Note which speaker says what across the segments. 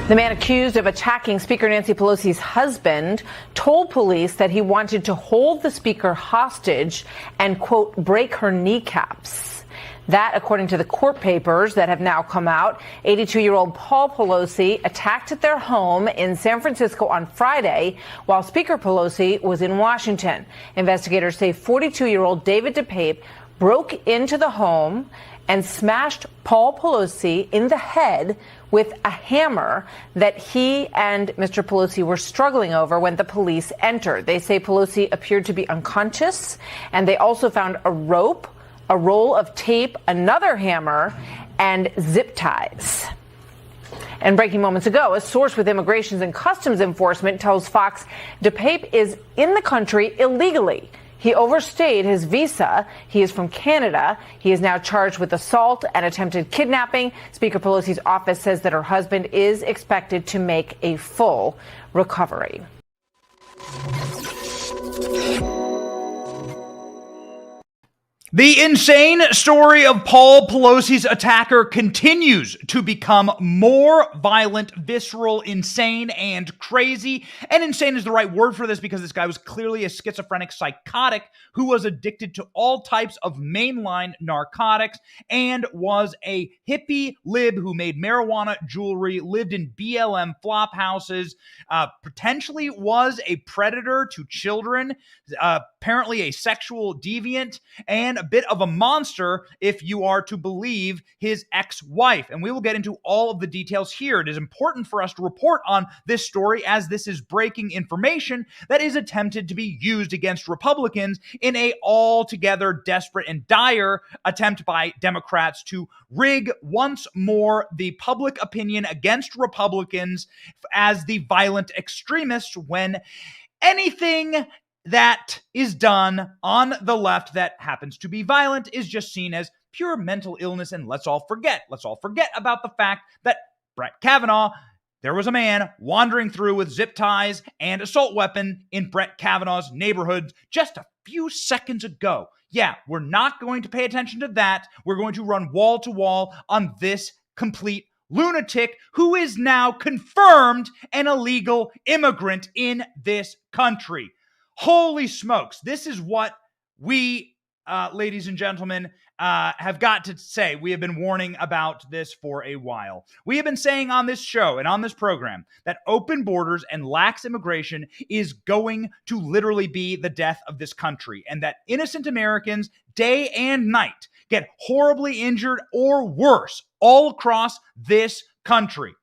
Speaker 1: The man accused of attacking Speaker Nancy Pelosi's husband told police that he wanted to hold the speaker hostage and, quote, break her kneecaps. That, according to the court papers that have now come out, 82-year-old Paul Pelosi attacked at their home in San Francisco on Friday while Speaker Pelosi was in Washington. Investigators say 42-year-old David DePape broke into the home and smashed Paul Pelosi in the head with a hammer that he and Mr. Pelosi were struggling over when the police entered. They say Pelosi appeared to be unconscious, and they also found a rope, a roll of tape, another hammer, and zip ties. And breaking moments ago, a source with Immigration and Customs Enforcement tells Fox DePape is in the country illegally. He overstayed his visa. He is from Canada. He is now charged with assault and attempted kidnapping. Speaker Pelosi's office says that her husband is expected to make a full recovery.
Speaker 2: The insane story of Paul Pelosi's attacker continues to become more violent, visceral, insane, and crazy. And insane is the right word for this because this guy was clearly a schizophrenic psychotic who was addicted to all types of mainline narcotics and was a hippie lib who made marijuana jewelry, lived in BLM flop houses, potentially was a predator to children, apparently a sexual deviant, and a bit of a monster if you are to believe his ex-wife. And we will get into all of the details here. It is important for us to report on this story as this is breaking information that is attempted to be used against Republicans in a altogether desperate and dire attempt by Democrats to rig once more the public opinion against Republicans as the violent extremists when anything that is done on the left that happens to be violent is just seen as pure mental illness. And let's all forget about the fact that Brett Kavanaugh, there was a man wandering through with zip ties and assault weapon in Brett Kavanaugh's neighborhood just a few seconds ago. Yeah, we're not going to pay attention to that. We're going to run wall to wall on this complete lunatic who is now confirmed an illegal immigrant in this country. Holy smokes. This is what we, ladies and gentlemen, have got to say. We have been warning about this for a while. We have been saying on this show and on this program that open borders and lax immigration is going to literally be the death of this country, and that innocent Americans day and night get horribly injured or worse all across this country.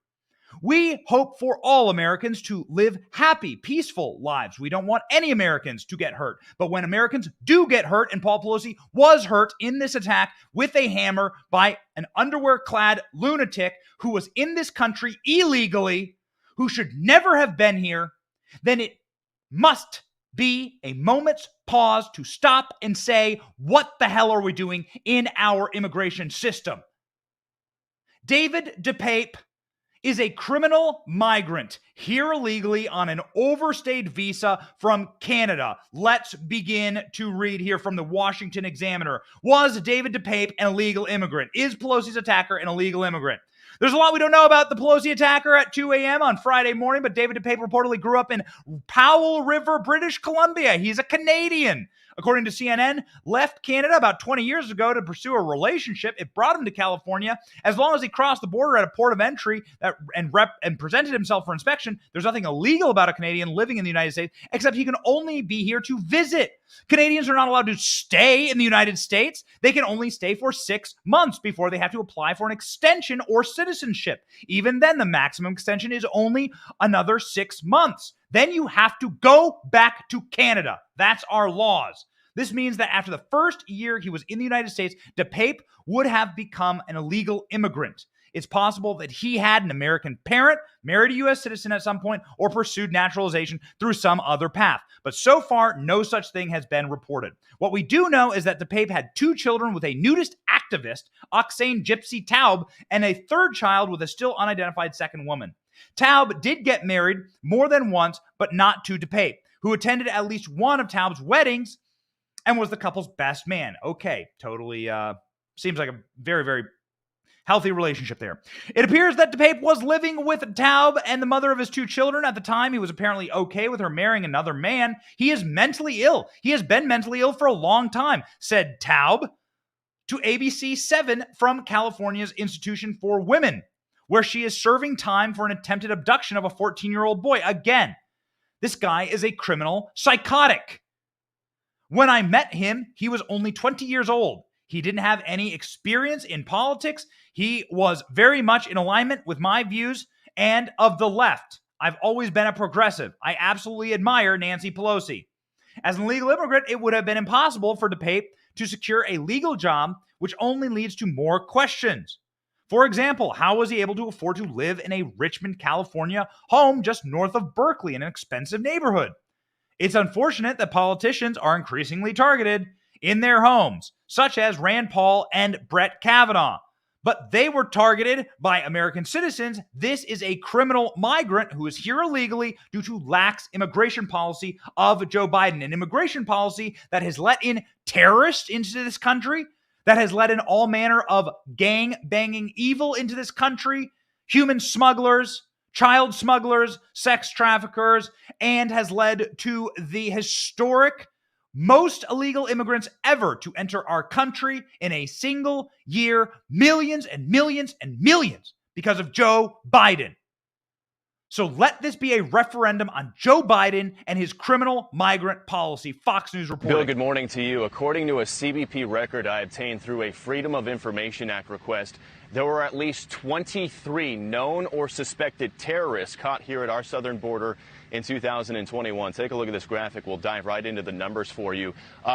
Speaker 2: We hope for all Americans to live happy, peaceful lives. We don't want any Americans to get hurt. But when Americans do get hurt, and Paul Pelosi was hurt in this attack with a hammer by an underwear-clad lunatic who was in this country illegally, who should never have been here, then it must be a moment's pause to stop and say, what the hell are we doing in our immigration system? David DePape is a criminal migrant here illegally on an overstayed visa from Canada. Let's begin to read here from the Washington Examiner. Was David DePape an illegal immigrant? Is Pelosi's attacker an illegal immigrant? There's a lot we don't know about the Pelosi attacker at 2 a.m. on Friday morning, but David DePape reportedly grew up in Powell River, British Columbia. He's a Canadian. According to CNN, left Canada about 20 years ago to pursue a relationship. It brought him to California. As long as he crossed the border at a port of entry and presented himself for inspection, there's nothing illegal about a Canadian living in the United States, except he can only be here to visit. Canadians are not allowed to stay in the United States. They can only stay for 6 months before they have to apply for an extension or citizenship. Even then, the maximum extension is only another 6 months. Then you have to go back to Canada. That's our laws. This means that after the first year he was in the United States, DePape would have become an illegal immigrant. It's possible that he had an American parent, married a U.S. citizen at some point, or pursued naturalization through some other path. But so far, no such thing has been reported. What we do know is that DePape had 2 children with a nudist activist, Oksane Gypsy Taub, and a third child with a still unidentified second woman. Taub did get married more than once, but not to DePape, who attended at least one of Taub's weddings and was the couple's best man. Okay, totally seems like a very, very Healthy relationship there. It appears that DePape was living with Taub and the mother of his 2 children at the time. He was apparently okay with her marrying another man. He is mentally ill. He has been mentally ill for a long time, said Taub to ABC 7 from California's Institution for Women, where she is serving time for an attempted abduction of a 14-year-old boy. Again, this guy is a criminal psychotic. When I met him, he was only 20 years old. He didn't have any experience in politics. He was very much in alignment with my views and of the left. I've always been a progressive. I absolutely admire Nancy Pelosi. As an illegal immigrant, it would have been impossible for DePape to secure a legal job, which only leads to more questions. For example, how was he able to afford to live in a Richmond, California home just north of Berkeley in an expensive neighborhood? It's unfortunate that politicians are increasingly targeted in their homes, such as Rand Paul and Brett Kavanaugh. But they were targeted by American citizens. This is a criminal migrant who is here illegally due to lax immigration policy of Joe Biden, an immigration policy that has let in terrorists into this country, that has let in all manner of gang-banging evil into this country, human smugglers, child smugglers, sex traffickers, and has led to the historic most illegal immigrants ever to enter our country in a single year, millions and millions and millions because of Joe Biden. So let this be a referendum on Joe Biden and his criminal migrant policy. Fox News reporting.
Speaker 3: Bill, good morning to you. According to a CBP record I obtained through a Freedom of Information Act request, there were at least 23 known or suspected terrorists caught here at our southern border in 2021. Take a look at this graphic. We'll dive right into the numbers for you.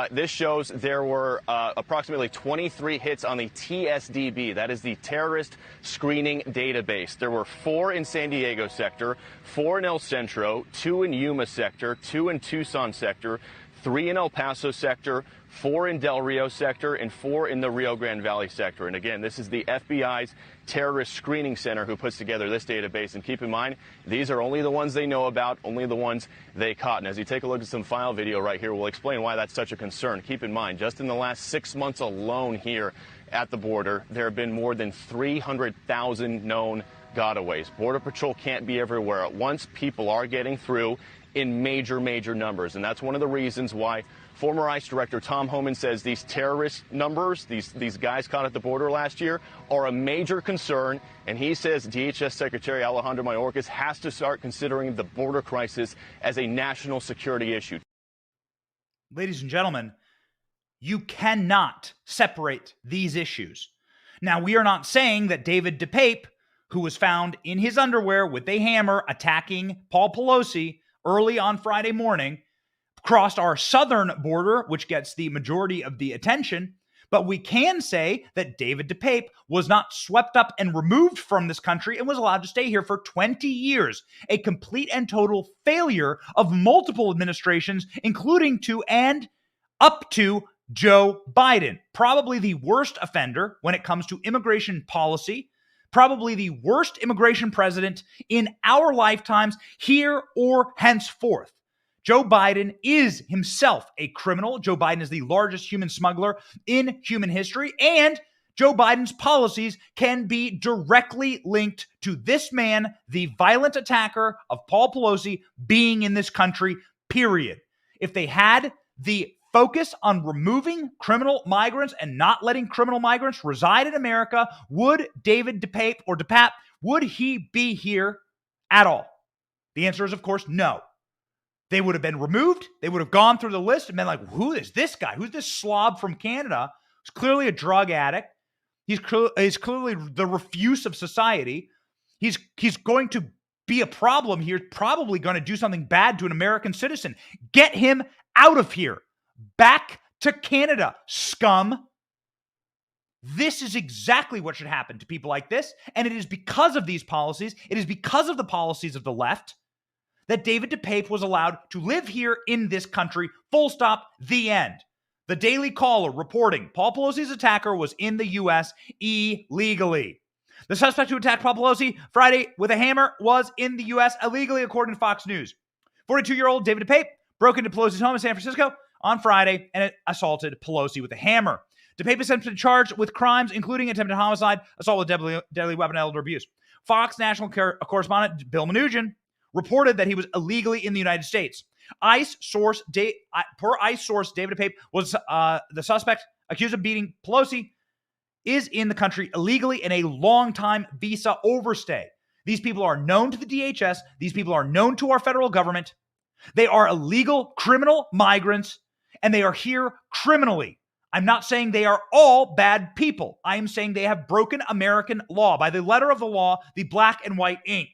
Speaker 3: This shows there were approximately 23 hits on the TSDB. That is the Terrorist Screening Database. There were 4 in San Diego sector, 4 in El Centro, 2 in Yuma sector, 2 in Tucson sector, 3 in El Paso sector, 4 in Del Rio sector, and 4 in the Rio Grande Valley sector. And again, this is the FBI's Terrorist Screening Center who puts together this database. And keep in mind, these are only the ones they know about, only the ones they caught. And as you take a look at some file video right here, we'll explain why that's such a concern. Keep in mind, just in the last 6 months alone here at the border, there have been more than 300,000 known gotaways. Border Patrol can't be everywhere at once. People are getting through in major numbers. And that's one of the reasons why former ICE Director Tom Homan says these terrorist numbers, these guys caught at the border last year, are a major concern. And he says DHS Secretary Alejandro Mayorkas has to start considering the border crisis as a national security issue.
Speaker 2: Ladies and gentlemen, you cannot separate these issues. Now, we are not saying that David DePape, who was found in his underwear with a hammer attacking Paul Pelosi early on Friday morning, crossed our southern border, which gets the majority of the attention. But we can say that David DePape was not swept up and removed from this country and was allowed to stay here for 20 years, a complete and total failure of multiple administrations, including to and up to Joe Biden. Probably the worst offender when it comes to immigration policy, probably the worst immigration president in our lifetimes here or henceforth. Joe Biden is himself a criminal. Joe Biden is the largest human smuggler in human history, and Joe Biden's policies can be directly linked to this man, the violent attacker of Paul Pelosi, being in this country, period. If they had the focus on removing criminal migrants and not letting criminal migrants reside in America, would David DePape or DePap, would he be here at all? The answer is, of course, no. They would have been removed. They would have gone through the list and been like, who is this guy? Who's this slob from Canada? He's clearly a drug addict. He's clearly the refuse of society. He's going to be a problem here, probably going to do something bad to an American citizen. Get him out of here. Back to Canada, scum. This is exactly what should happen to people like this. And it is because of these policies, it is because of the policies of the left, that David DePape was allowed to live here in this country. Full stop, the end. The Daily Caller reporting Paul Pelosi's attacker was in the U.S. illegally. The suspect who attacked Paul Pelosi Friday with a hammer was in the U.S. illegally, according to Fox News. 42-year-old David DePape broke into Pelosi's home in San Francisco on Friday and assaulted Pelosi with a hammer. DePape is essentially charged with crimes, including attempted homicide, assault with deadly weapon, elder abuse. Fox national correspondent Bill Mnuchin reported that he was illegally in the United States. Per ICE source David DePape was the suspect accused of beating Pelosi is in the country illegally in a long-time visa overstay. These people are known to the DHS. These people are known to our federal government. They are illegal criminal migrants, and they are here criminally. I'm not saying they are all bad people. I am saying they have broken American law by the letter of the law, the black and white ink.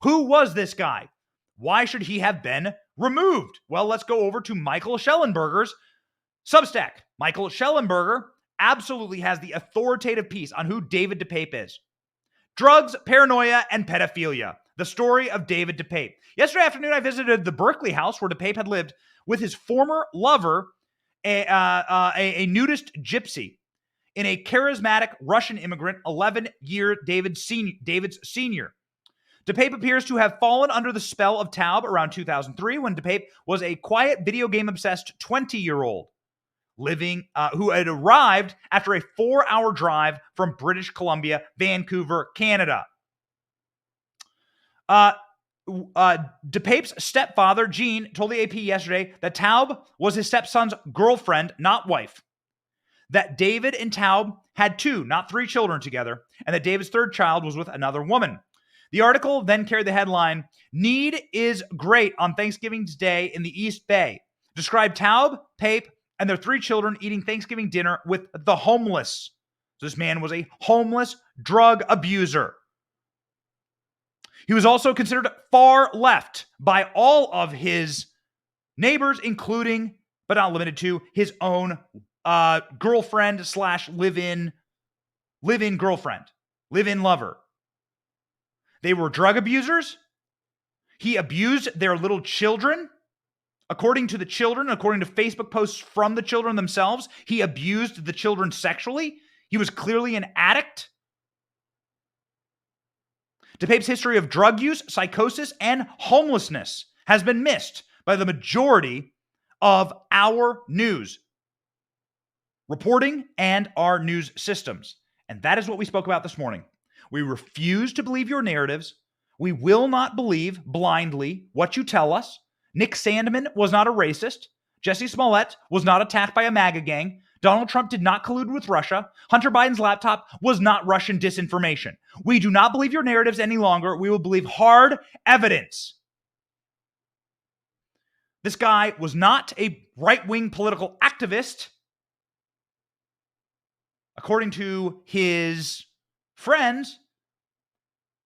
Speaker 2: Who was this guy? Why should he have been removed? Well, let's go over to Michael Schellenberger's Substack. Michael Schellenberger absolutely has the authoritative piece on who David DePape is. Drugs, paranoia, and pedophilia. The story of David DePape. Yesterday afternoon, I visited the Berkeley house where DePape had lived with his former lover, a nudist gypsy, in a charismatic Russian immigrant, 11-year David's senior. DePape appears to have fallen under the spell of Taub around 2003 when DePape was a quiet video game-obsessed 20-year-old who had arrived after a 4-hour drive from British Columbia, Vancouver, Canada. DePape's stepfather, Gene, told the AP yesterday that Taub was his stepson's girlfriend, not wife. That David and Taub had 2, not 3 children together, and that David's third child was with another woman. The article then carried the headline, "Need is Great on Thanksgiving's Day in the East Bay." Described Taub, Pape, and their 3 children eating Thanksgiving dinner with the homeless. So this man was a homeless drug abuser. He was also considered far left by all of his neighbors, including, but not limited to, his own girlfriend / live-in girlfriend, live-in lover. They were drug abusers. He abused their little children. According to the children, according to Facebook posts from the children themselves, he abused the children sexually. He was clearly an addict. DePape's history of drug use, psychosis, and homelessness has been missed by the majority of our news reporting and our news systems. And that is what we spoke about this morning. We refuse to believe your narratives. We will not believe blindly what you tell us. Nick Sandman was not a racist. Jesse Smollett was not attacked by a MAGA gang. Donald Trump did not collude with Russia. Hunter Biden's laptop was not Russian disinformation. We do not believe your narratives any longer. We will believe hard evidence. This guy was not a right-wing political activist. According to his friends,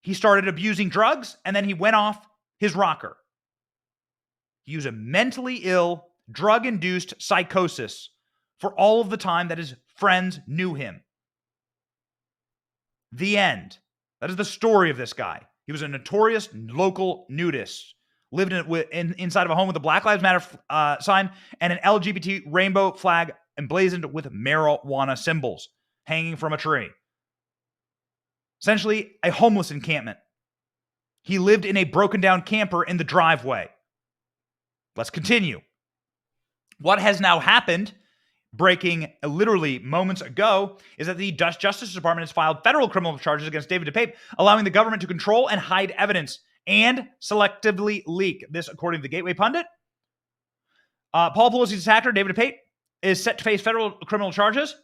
Speaker 2: he started abusing drugs and then he went off his rocker. He was a mentally ill, drug-induced psychosis for all of the time that his friends knew him. The end. That is the story of this guy. He was a notorious local nudist, lived inside of a home with a Black Lives Matter sign and an LGBT rainbow flag emblazoned with marijuana symbols hanging from a tree. Essentially, a homeless encampment. He lived in a broken down camper in the driveway. Let's continue. What has now happened, breaking literally moments ago, is that the Justice Department has filed federal criminal charges against David DePape, allowing the government to control and hide evidence and selectively leak. This, according to the Gateway Pundit. Paul Pelosi's attacker, David DePape, is set to face federal criminal charges.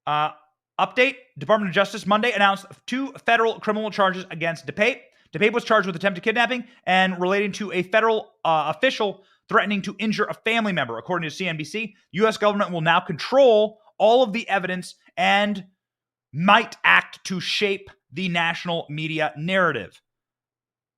Speaker 2: Update, Department of Justice Monday announced 2 federal criminal charges against DePape. DePape was charged with attempted kidnapping and relating to a federal official threatening to injure a family member. According to CNBC, U.S. government will now control all of the evidence and might act to shape the national media narrative.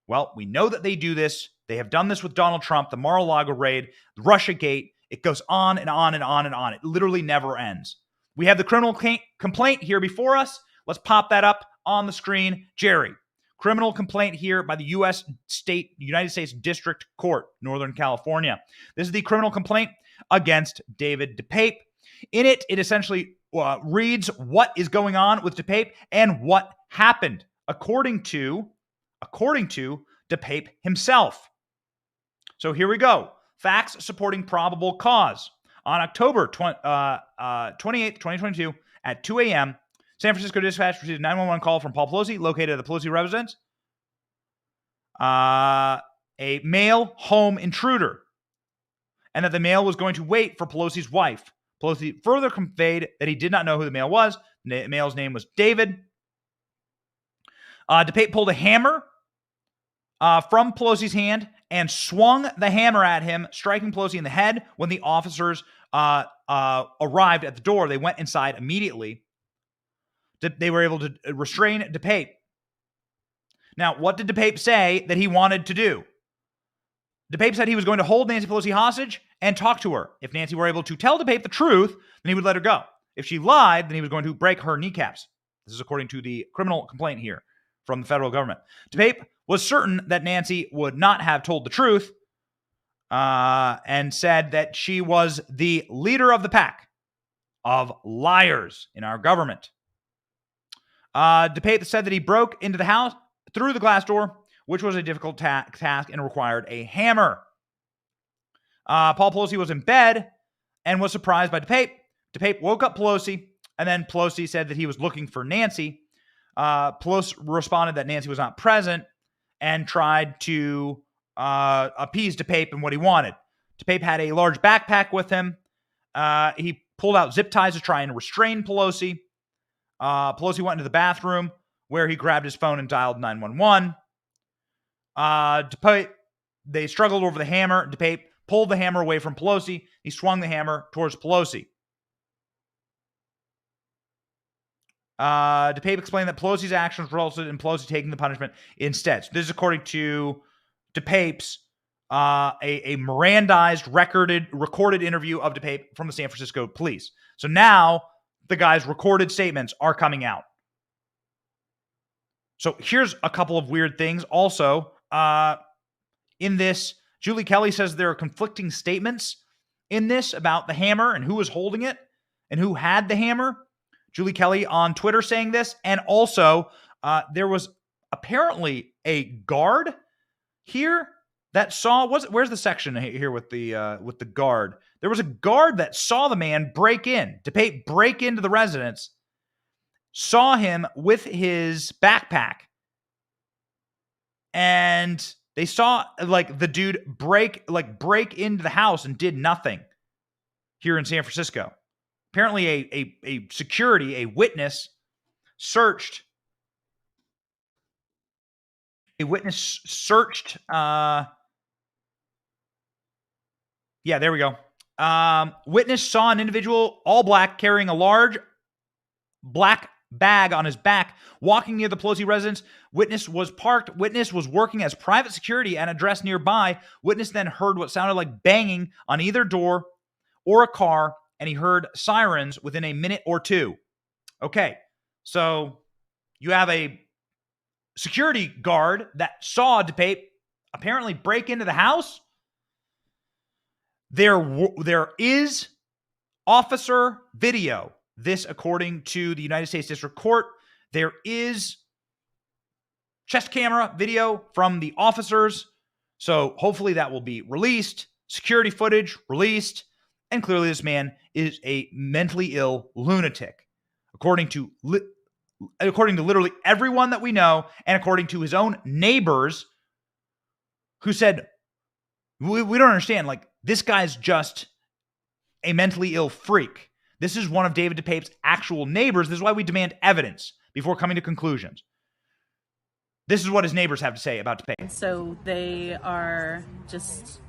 Speaker 2: Well, we know that they do this. They have done this with Donald Trump, the Mar-a-Lago raid, the Russiagate. It goes on and on and on and on. It literally never ends. We have the criminal complaint here before us. Let's pop that up on the screen. Jerry, criminal complaint here by the United States District Court, Northern California. This is the criminal complaint against David DePape. In it, it essentially reads what is going on with DePape and what happened, according to DePape himself. So here we go. Facts supporting probable cause. On October 28th, 2022, at 2 a.m., San Francisco dispatch received a 911 call from Paul Pelosi, located at the Pelosi residence. A male home intruder, and that the male was going to wait for Pelosi's wife. Pelosi further conveyed that he did not know who the male was. The male's name was David. DePape pulled a hammer from Pelosi's hand and swung the hammer at him, striking Pelosi in the head. When the officers arrived at the door, they went inside immediately. They were able to restrain DePape. Now, what did DePape say that he wanted to do? DePape said he was going to hold Nancy Pelosi hostage and talk to her. If Nancy were able to tell DePape the truth, then he would let her go. If she lied, then he was going to break her kneecaps. This is according to the criminal complaint here from the federal government. DePape was certain that Nancy would not have told the truth and said that she was the leader of the pack of liars in our government. DePape said that he broke into the house through the glass door, which was a difficult task and required a hammer. Paul Pelosi was in bed and was surprised by DePape. DePape woke up Pelosi, and then Pelosi said that he was looking for Nancy. Pelosi responded that Nancy was not present and tried to appease DePape and what he wanted. DePape had a large backpack with him. He pulled out zip ties to try and restrain Pelosi. Pelosi went into the bathroom where he grabbed his phone and dialed 911. DePape, they struggled over the hammer. DePape pulled the hammer away from Pelosi. He swung the hammer towards Pelosi. DePape explained that Pelosi's actions resulted in Pelosi taking the punishment instead. So this is according to DePape's a Mirandized, recorded interview of DePape from the San Francisco police. So now the guy's recorded statements are coming out. So here's a couple of weird things. Also, in this, Julie Kelly says there are conflicting statements in this about the hammer and who was holding it and who had the hammer. Julie Kelly on Twitter saying this. And also, there was apparently a guard here that saw, where's the section here with the guard? There was a guard that saw the man break into the residence, saw him with his backpack, and they saw like the dude break into the house and did nothing here in San Francisco. Apparently a witness searched. Yeah, there we go. Witness saw an individual, all black, carrying a large black bag on his back, walking near the Pelosi residence. Witness was parked. Witness was working as private security at an address nearby. Witness then heard what sounded like banging on either door or a car, and he heard sirens within a minute or two. Okay, so you have a security guard that saw DePape apparently break into the house. There is officer video. This, according to the United States District Court, there is chest camera video from the officers. So hopefully that will be released. Security footage released. And clearly this man is a mentally ill lunatic, according to literally everyone that we know, and according to his own neighbors, who said, we don't understand. Like, this guy's just a mentally ill freak. This is one of David DePape's actual neighbors. This is why we demand evidence before coming to conclusions. This is what his neighbors have to say about DePape.
Speaker 4: So they are just,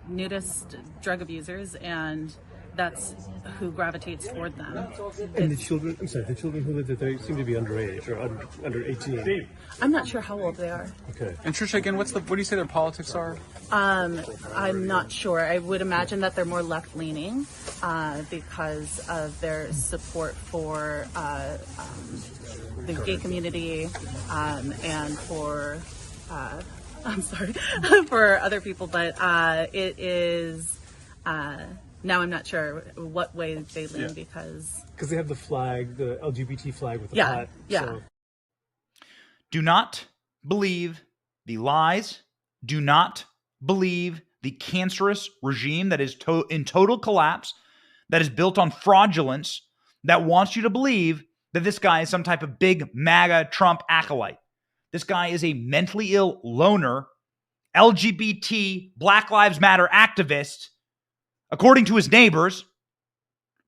Speaker 4: nudist drug abusers, and that's who gravitates toward them.
Speaker 5: And the children who live there, they seem to be underage or under 18.
Speaker 4: I'm not sure how old they are.
Speaker 5: Okay.
Speaker 6: And Trisha, again, what do you say their politics are?
Speaker 4: I'm not sure. I would imagine that they're more left-leaning because of their support for the gay community and for, for other people. But it is... now I'm not sure what way they lean because
Speaker 5: they have the flag, the LGBT flag with the pot.
Speaker 4: Yeah.
Speaker 5: So.
Speaker 2: Do not believe the lies. Do not believe the cancerous regime that is in total collapse, that is built on fraudulence, that wants you to believe that this guy is some type of big MAGA Trump acolyte. This guy is a mentally ill loner, LGBT, Black Lives Matter activist, according to his neighbors.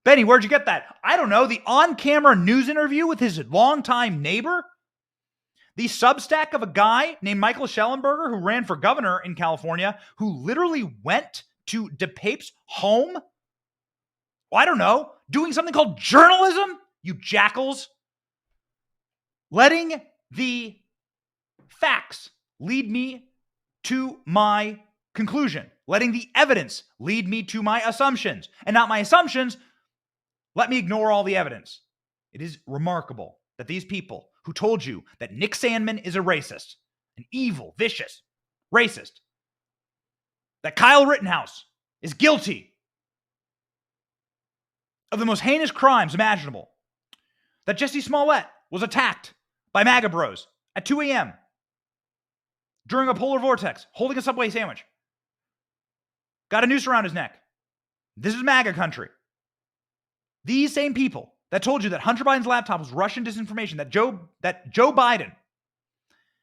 Speaker 2: Benny, where'd you get that? I don't know. The on-camera news interview with his longtime neighbor? The Substack of a guy named Michael Schellenberger who ran for governor in California, who literally went to DePape's home? Well, I don't know. Doing something called journalism? You jackals. Letting the facts lead me to my conclusion. Letting the evidence lead me to my assumptions. And not my assumptions, let me ignore all the evidence. It is remarkable that these people who told you that Nick Sandmann is a racist, an evil, vicious racist, that Kyle Rittenhouse is guilty of the most heinous crimes imaginable, that Jesse Smollett was attacked by MAGA bros at 2 a.m. during a polar vortex, holding a Subway sandwich, got a noose around his neck. This is MAGA country. These same people that told you that Hunter Biden's laptop was Russian disinformation, that Joe Biden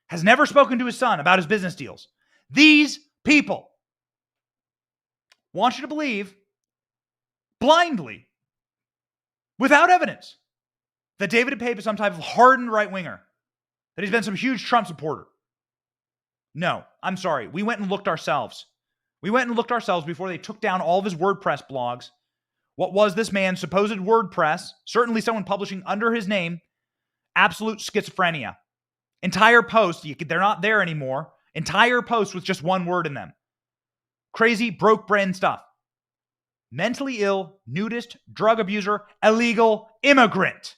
Speaker 2: has never spoken to his son about his business deals. These people want you to believe blindly, without evidence, that David DePape is some type of hardened right-winger, that he's been some huge Trump supporter. No, I'm sorry. We went and looked ourselves. We went and looked ourselves before they took down all of his WordPress blogs. What was this man's supposed WordPress? Certainly someone publishing under his name. Absolute schizophrenia. Entire posts, they're not there anymore. Entire posts with just one word in them. Crazy, broke brain stuff. Mentally ill, nudist, drug abuser, illegal immigrant.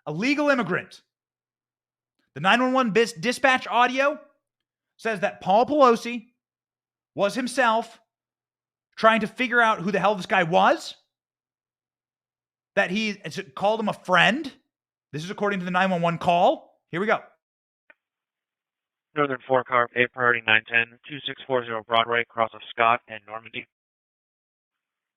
Speaker 2: Illegal immigrant. The 911 dispatch audio says that Paul Pelosi was himself trying to figure out who the hell this guy was, that he called him a friend. This is according to the 911 call. Here we go.
Speaker 7: Northern 4-car, 8 priority 910, 2640 Broadway, cross of Scott and Normandy.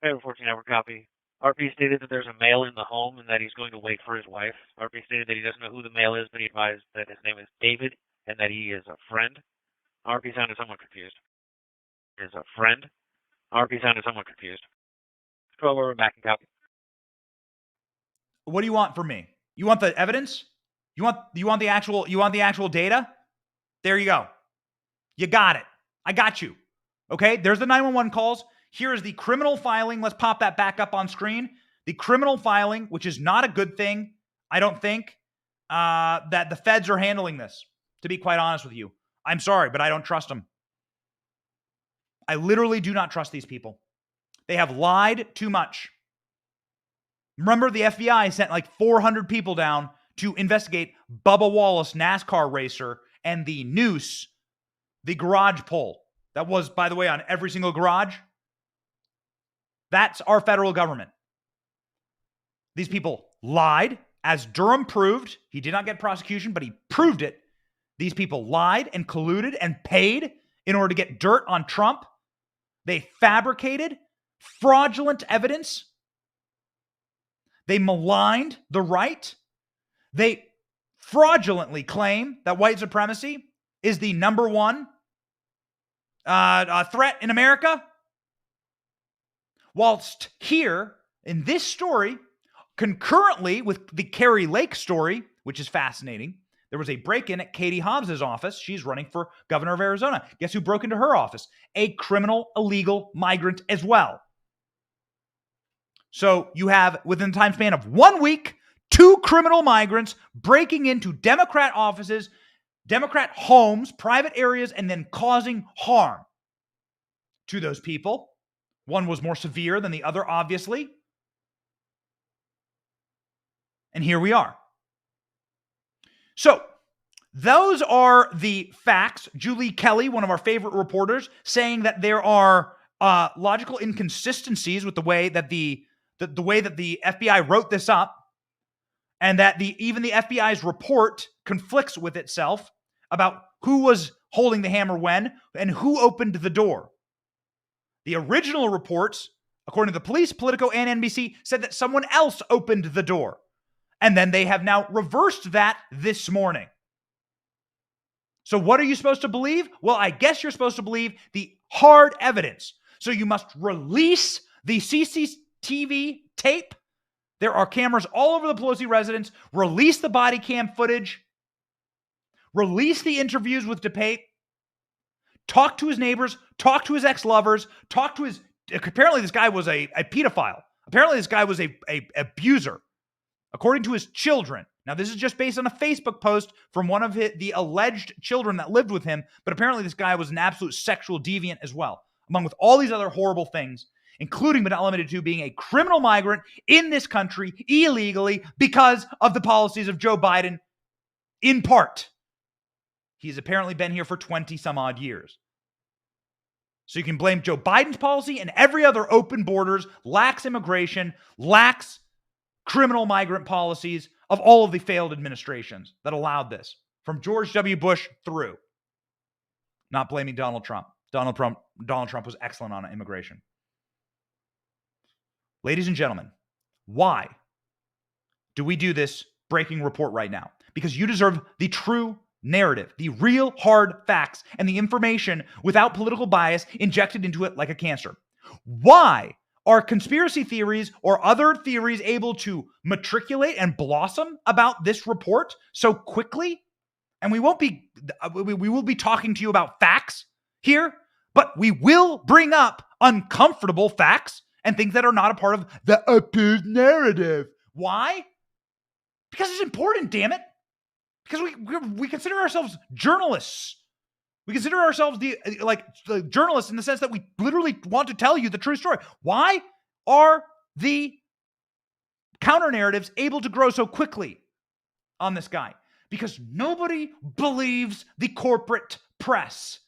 Speaker 7: Hey, 14 hour copy. RP stated that there's a male in the home and that he's going to wait for his wife. RP stated that he doesn't know who the male is, but he advised that his name is David and that he is a friend. RP sounded somewhat confused. Is a friend. RP sounded somewhat confused. 12 over back and copy.
Speaker 2: What do you want from me? You want the evidence? You want the actual data? There you go. You got it. I got you. Okay? There's the 911 calls. Here is the criminal filing. Let's pop that back up on screen. The criminal filing, which is not a good thing, I don't think, that the feds are handling this, to be quite honest with you. I'm sorry, but I don't trust them. I literally do not trust these people. They have lied too much. Remember, the FBI sent like 400 people down to investigate Bubba Wallace, NASCAR racer, and the noose, the garage pole. That was, by the way, on every single garage. That's our federal government. These people lied, as Durham proved. He did not get prosecution, but he proved it. These people lied and colluded and paid in order to get dirt on Trump. They fabricated fraudulent evidence. They maligned the right. They fraudulently claim that white supremacy is the number one threat in America. Whilst here, in this story, concurrently with the Carrie Lake story, which is fascinating, there was a break-in at Katie Hobbs's office. She's running for governor of Arizona. Guess who broke into her office? A criminal, illegal migrant as well. So you have, within the time span of 1 week, 2 criminal migrants breaking into Democrat offices, Democrat homes, private areas, and then causing harm to those people. One was more severe than the other, obviously. And here we are. So, those are the facts. Julie Kelly, one of our favorite reporters, saying that there are logical inconsistencies with the way that the FBI wrote this up, and that even the FBI's report conflicts with itself about who was holding the hammer when and who opened the door. The original reports, according to the police, Politico, and NBC, said that someone else opened the door. And then they have now reversed that this morning. So what are you supposed to believe? Well, I guess you're supposed to believe the hard evidence. So you must release the CCTV tape. There are cameras all over the Pelosi residence. Release the body cam footage. Release the interviews with DePape. Talk to his neighbors. Talk to his ex-lovers. Talk to his... Apparently, this guy was a pedophile. Apparently, this guy was a abuser, according to his children. Now, this is just based on a Facebook post from one of the alleged children that lived with him, but apparently this guy was an absolute sexual deviant as well, among with all these other horrible things, including but not limited to being a criminal migrant in this country illegally because of the policies of Joe Biden, in part. He's apparently been here for 20 some odd years. So you can blame Joe Biden's policy and every other open borders, lax immigration, lax criminal migrant policies of all of the failed administrations that allowed this, from George W. Bush through. Not blaming Donald Trump. Donald Trump was excellent on immigration. Ladies and gentlemen, why do we do this breaking report right now? Because you deserve the true narrative, the real hard facts, and the information without political bias injected into it like a cancer. Why are conspiracy theories or other theories able to matriculate and blossom about this report so quickly? And we will be talking to you about facts here, but we will bring up uncomfortable facts and things that are not a part of the approved narrative. Why? Because it's important, damn it. Because we consider ourselves journalists. We consider ourselves the journalists in the sense that we literally want to tell you the true story. Why are the counter narratives able to grow so quickly on this guy? Because nobody believes the corporate press.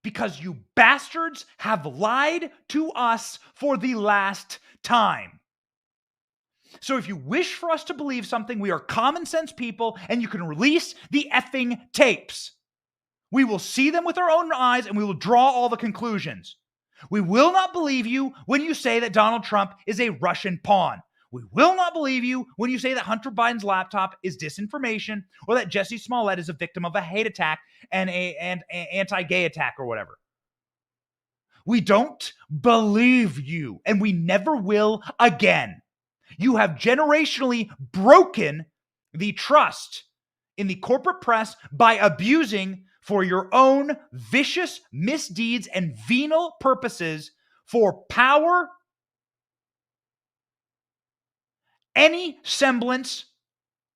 Speaker 2: Because you bastards have lied to us for the last time. So if you wish for us to believe something, we are common sense people, and you can release the effing tapes. We will see them with our own eyes, and we will draw all the conclusions. We will not believe you when you say that Donald Trump is a Russian pawn. We will not believe you when you say that Hunter Biden's laptop is disinformation, or that Jesse Smollett is a victim of a hate attack and an anti-gay attack or whatever. We don't believe you, and we never will again. You have generationally broken the trust in the corporate press by abusing for your own vicious misdeeds and venal purposes for power, any semblance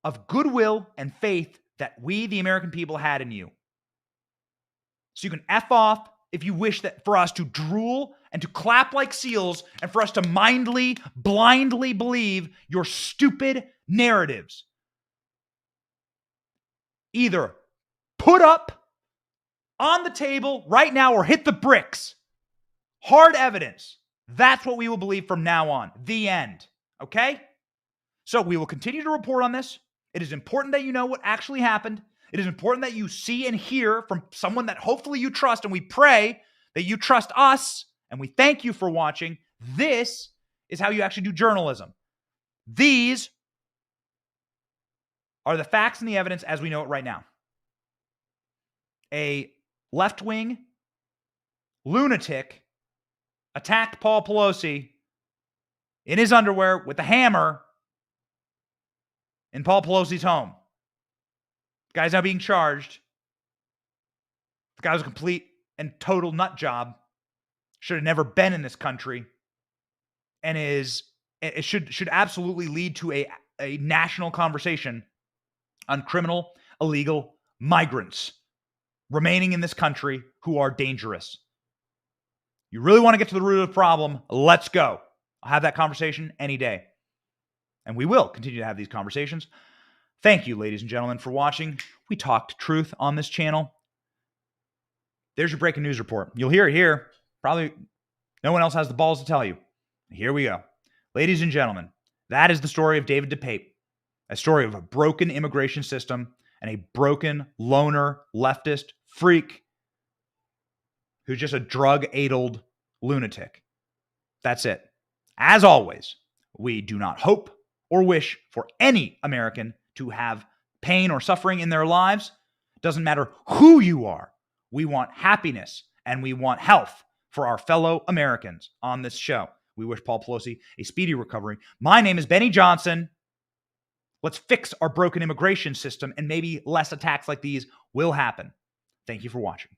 Speaker 2: of goodwill and faith that we, the American people, had in you. So you can F off if you wish that for us to drool and to clap like seals and for us to blindly believe your stupid narratives. Either put up on the table right now or hit the bricks. Hard evidence. That's what we will believe from now on. The end. Okay? So we will continue to report on this. It is important that you know what actually happened. It is important that you see and hear from someone that hopefully you trust, and we pray that you trust us, and we thank you for watching. This is how you actually do journalism. These are the facts and the evidence as we know it right now. A left-wing lunatic attacked Paul Pelosi in his underwear with a hammer in Paul Pelosi's home. The guy's now being charged. The guy was a complete and total nut job. Should have never been in this country. And it should absolutely lead to a national conversation on criminal, illegal migrants remaining in this country who are dangerous. You really want to get to the root of the problem? Let's go. I'll have that conversation any day. And we will continue to have these conversations. Thank you, ladies and gentlemen, for watching. We talked truth on this channel. There's your breaking news report. You'll hear it here. Probably no one else has the balls to tell you. Here we go. Ladies and gentlemen, that is the story of David DePape. A story of a broken immigration system and a broken loner leftist freak who's just a drug-addled lunatic. That's it. As always, we do not hope or wish for any American to have pain or suffering in their lives. Doesn't matter who you are. We want happiness and we want health for our fellow Americans on this show. We wish Paul Pelosi a speedy recovery. My name is Benny Johnson. Let's fix our broken immigration system and maybe less attacks like these will happen. Thank you for watching.